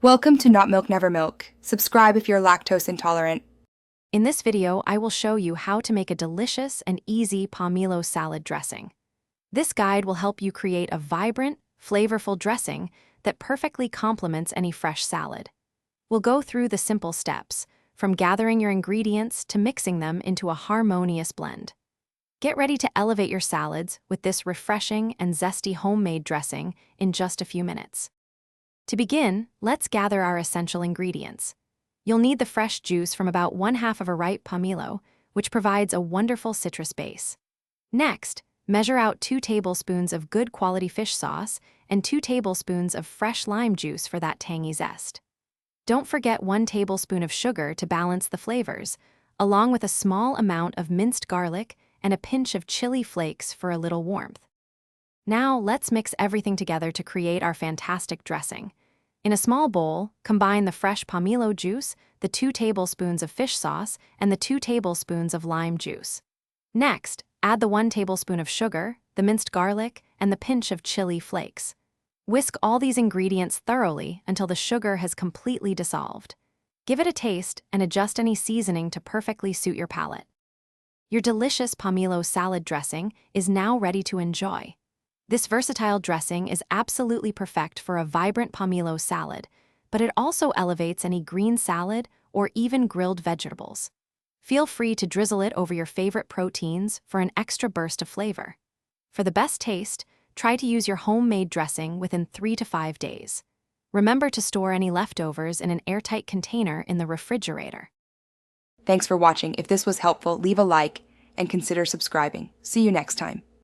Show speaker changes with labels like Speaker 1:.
Speaker 1: Welcome to Not Milk Never Milk. Subscribe if you're lactose intolerant.
Speaker 2: In this video, I will show you how to make a delicious and easy pomelo salad dressing. This guide will help you create a vibrant, flavorful dressing that perfectly complements any fresh salad. We'll go through the simple steps, from gathering your ingredients to mixing them into a harmonious blend. Get ready to elevate your salads with this refreshing and zesty homemade dressing in just a few minutes. To begin, let's gather our essential ingredients. You'll need the fresh juice from about 1/2 of a ripe pomelo, which provides a wonderful citrus base. Next, measure out 2 tablespoons of good quality fish sauce and 2 tablespoons of fresh lime juice for that tangy zest. Don't forget 1 tablespoon of sugar to balance the flavors, along with a small amount of minced garlic and a pinch of chili flakes for a little warmth. Now, let's mix everything together to create our fantastic dressing. In a small bowl, combine the fresh pomelo juice, the 2 tablespoons of fish sauce, and the 2 tablespoons of lime juice. Next, add the 1 tablespoon of sugar, the minced garlic, and the pinch of chili flakes. Whisk all these ingredients thoroughly until the sugar has completely dissolved. Give it a taste and adjust any seasoning to perfectly suit your palate. Your delicious pomelo salad dressing is now ready to enjoy. This versatile dressing is absolutely perfect for a vibrant pomelo salad, but it also elevates any green salad or even grilled vegetables. Feel free to drizzle it over your favorite proteins for an extra burst of flavor. For the best taste, try to use your homemade dressing within 3 to 5 days. Remember to store any leftovers in an airtight container in the refrigerator.
Speaker 1: Thanks for watching. If this was helpful, leave a like and consider subscribing. See you next time.